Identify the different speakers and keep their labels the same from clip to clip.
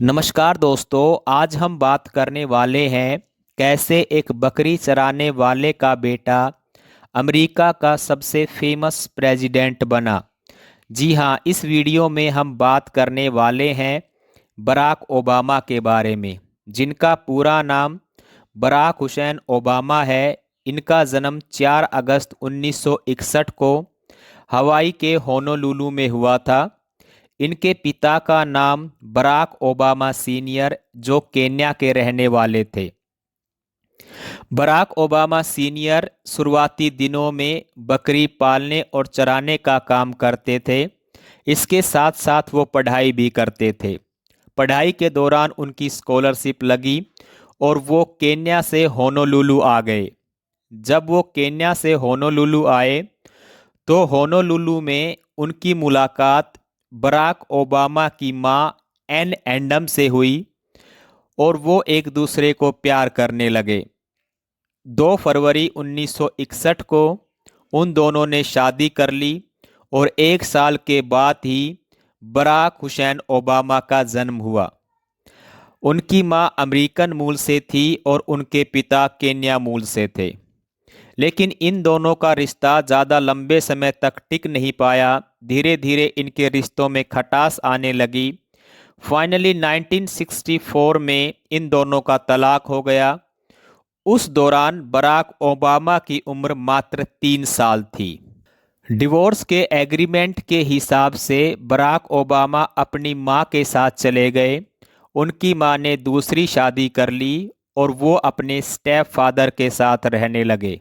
Speaker 1: नमस्कार दोस्तों, आज हम बात करने वाले हैं कैसे एक बकरी चराने वाले का बेटा अमेरिका का सबसे फेमस प्रेसिडेंट बना। जी हाँ, इस वीडियो में हम बात करने वाले हैं बराक ओबामा के बारे में, जिनका पूरा नाम बराक हुसैन ओबामा है। इनका जन्म 4 अगस्त 1961 को हवाई के होनोलुलु में हुआ था। इनके पिता का नाम बराक ओबामा सीनियर, जो केन्या के रहने वाले थे। बराक ओबामा सीनियर शुरुआती दिनों में बकरी पालने और चराने का काम करते थे। इसके साथ साथ वो पढ़ाई भी करते थे। पढ़ाई के दौरान उनकी स्कॉलरशिप लगी और वो केन्या से होनोलुलु आ गए। जब वो केन्या से होनोलुलु आए तो होनोलुलु में उनकी मुलाकात बराक ओबामा की मां एन एंडम से हुई और वो एक दूसरे को प्यार करने लगे। 2 फरवरी 1961 को उन दोनों ने शादी कर ली और 1 साल के बाद ही बराक हुसैन ओबामा का जन्म हुआ। उनकी मां अमेरिकन मूल से थी और उनके पिता केन्या मूल से थे। लेकिन इन दोनों का रिश्ता ज़्यादा लंबे समय तक टिक नहीं पाया। धीरे धीरे इनके रिश्तों में खटास आने लगी। फाइनली 1964 में इन दोनों का तलाक हो गया। उस दौरान बराक ओबामा की उम्र मात्र 3 साल थी। डिवोर्स के एग्रीमेंट के हिसाब से बराक ओबामा अपनी मां के साथ चले गए। उनकी मां ने दूसरी शादी कर ली और वो अपने स्टेप फादर के साथ रहने लगे।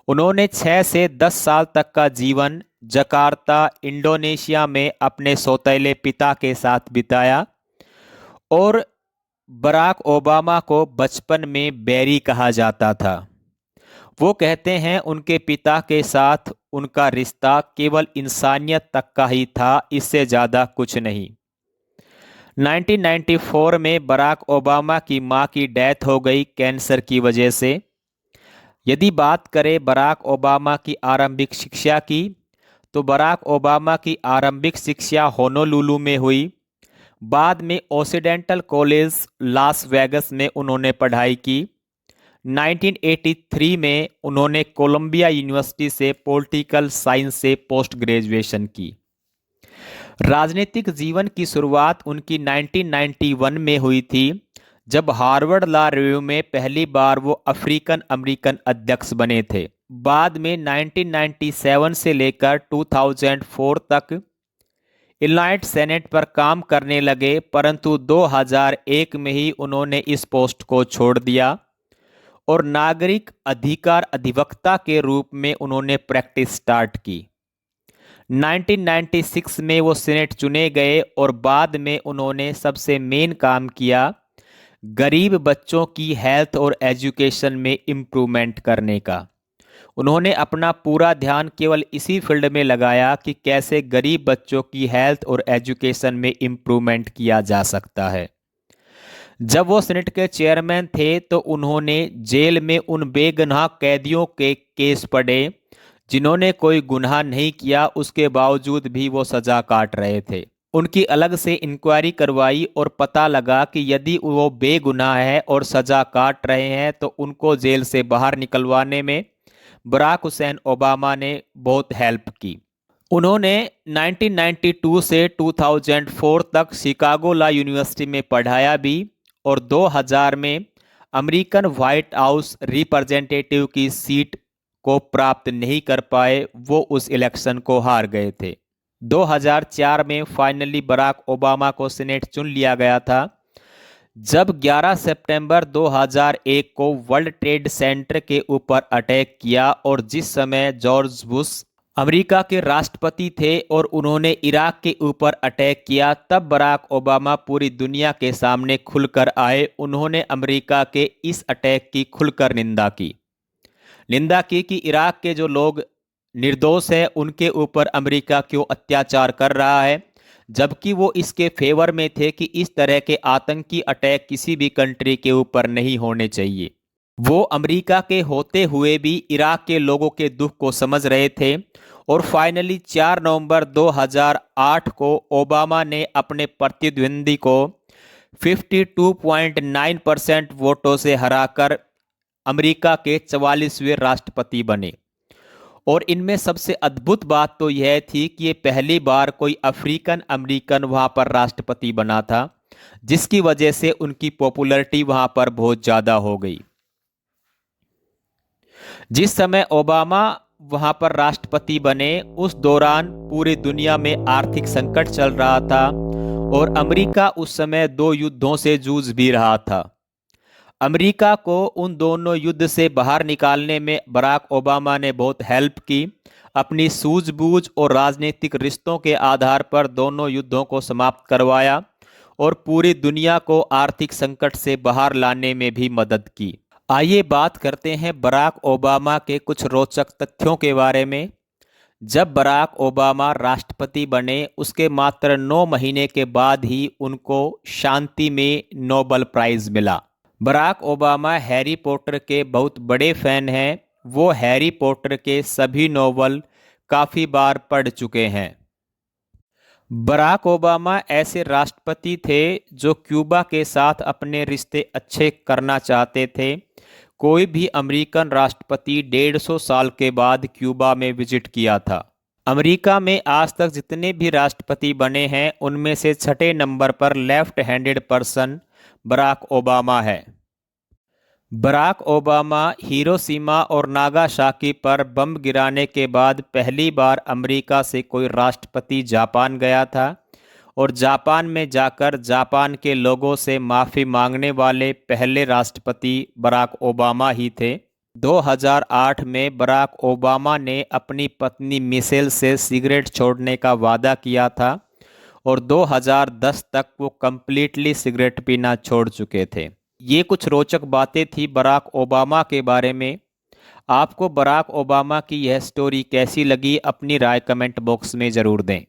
Speaker 1: उन्होंने 6 से 10 साल तक का जीवन जकार्ता, इंडोनेशिया में अपने सौतेले पिता के साथ बिताया और बराक ओबामा को बचपन में बैरी कहा जाता था। वो कहते हैं उनके पिता के साथ उनका रिश्ता केवल इंसानियत तक का ही था, इससे ज़्यादा कुछ नहीं। 1994 में बराक ओबामा की मां की डेथ हो गई कैंसर की वजह से। यदि बात करें बराक ओबामा की आरंभिक शिक्षा की, तो बराक ओबामा की आरंभिक शिक्षा होनोलुलु में हुई। बाद में ओसिडेंटल कॉलेज लास वेगस में उन्होंने पढ़ाई की। 1983 में उन्होंने कोलंबिया यूनिवर्सिटी से पॉलिटिकल साइंस से पोस्ट ग्रेजुएशन की। राजनीतिक जीवन की शुरुआत उनकी 1991 में हुई थी, जब हार्वर्ड लॉ रिव्यू में पहली बार वो अफ्रीकन अमेरिकन अध्यक्ष बने थे। बाद में 1997 से लेकर 2004 तक इलाइट सेनेट पर काम करने लगे, परंतु 2001 में ही उन्होंने इस पोस्ट को छोड़ दिया और नागरिक अधिकार अधिवक्ता के रूप में उन्होंने प्रैक्टिस स्टार्ट की। 1996 में वो सीनेट चुने गए और बाद में उन्होंने सबसे मेन काम किया गरीब बच्चों की हेल्थ और एजुकेशन में इम्प्रूवमेंट करने का। उन्होंने अपना पूरा ध्यान केवल इसी फील्ड में लगाया कि कैसे गरीब बच्चों की हेल्थ और एजुकेशन में इम्प्रूवमेंट किया जा सकता है। जब वो सीनेट के चेयरमैन थे तो उन्होंने जेल में उन बेगुनाह कैदियों के केस पढ़े जिन्होंने कोई गुनाह नहीं किया, उसके बावजूद भी वो सजा काट रहे थे। उनकी अलग से इंक्वायरी करवाई और पता लगा कि यदि वो बेगुनाह है और सजा काट रहे हैं तो उनको जेल से बाहर निकलवाने में बराक हुसैन ओबामा ने बहुत हेल्प की। उन्होंने 1992 से 2004 तक शिकागो लॉ यूनिवर्सिटी में पढ़ाया भी और 2000 में अमेरिकन व्हाइट हाउस रिप्रेजेंटेटिव की सीट को प्राप्त नहीं कर पाए, वो उस इलेक्शन को हार गए थे। 2004 में फाइनली बराक ओबामा को सीनेट चुन लिया गया था। जब 11 सितंबर 2001 को वर्ल्ड ट्रेड सेंटर के ऊपर अटैक किया और जिस समय जॉर्ज बुश अमेरिका के राष्ट्रपति थे और उन्होंने इराक के ऊपर अटैक किया, तब बराक ओबामा पूरी दुनिया के सामने खुलकर आए। उन्होंने अमेरिका के इस अटैक की खुलकर निंदा की कि इराक के जो लोग निर्दोष हैं उनके ऊपर अमेरिका क्यों अत्याचार कर रहा है, जबकि वो इसके फेवर में थे कि इस तरह के आतंकी अटैक किसी भी कंट्री के ऊपर नहीं होने चाहिए। वो अमेरिका के होते हुए भी इराक के लोगों के दुख को समझ रहे थे और फाइनली 4 नवंबर 2008 को ओबामा ने अपने प्रतिद्वंदी को 52.9% वोटों से हराकर अमेरिका के 44वें राष्ट्रपति बने। और इनमें सबसे अद्भुत बात तो यह थी कि ये पहली बार कोई अफ्रीकन अमेरिकन वहां पर राष्ट्रपति बना था, जिसकी वजह से उनकी पॉपुलैरिटी वहां पर बहुत ज़्यादा हो गई। जिस समय ओबामा वहां पर राष्ट्रपति बने, उस दौरान पूरी दुनिया में आर्थिक संकट चल रहा था और अमेरिका उस समय 2 युद्धों से जूझ भी रहा था। अमेरिका को उन दोनों युद्ध से बाहर निकालने में बराक ओबामा ने बहुत हेल्प की। अपनी सूझबूझ और राजनीतिक रिश्तों के आधार पर दोनों युद्धों को समाप्त करवाया और पूरी दुनिया को आर्थिक संकट से बाहर लाने में भी मदद की। आइए बात करते हैं बराक ओबामा के कुछ रोचक तथ्यों के बारे में। जब बराक ओबामा राष्ट्रपति बने, उसके मात्र 9 महीने के बाद ही उनको शांति में नोबेल प्राइज मिला। बराक ओबामा हैरी पॉटर के बहुत बड़े फैन हैं। वो हैरी पॉटर के सभी नोवेल काफ़ी बार पढ़ चुके हैं। बराक ओबामा ऐसे राष्ट्रपति थे जो क्यूबा के साथ अपने रिश्ते अच्छे करना चाहते थे। कोई भी अमेरिकन राष्ट्रपति 150 साल के बाद क्यूबा में विजिट किया था। अमेरिका में आज तक जितने भी राष्ट्रपति बने हैं, उनमें से 6ठे नंबर पर left handed person Barack Obama है। बराक ओबामा हिरोशिमा और नागासाकी पर बम गिराने के बाद पहली बार अमेरिका से कोई राष्ट्रपति जापान गया था और जापान में जाकर जापान के लोगों से माफ़ी मांगने वाले पहले राष्ट्रपति बराक ओबामा ही थे। 2008 में बराक ओबामा ने अपनी पत्नी मिशेल से सिगरेट छोड़ने का वादा किया था और 2010 तक वो कंप्लीटली सिगरेट पीना छोड़ चुके थे। ये कुछ रोचक बातें थी बराक ओबामा के बारे में। आपको बराक ओबामा की यह स्टोरी कैसी लगी, अपनी राय कमेंट बॉक्स में ज़रूर दें।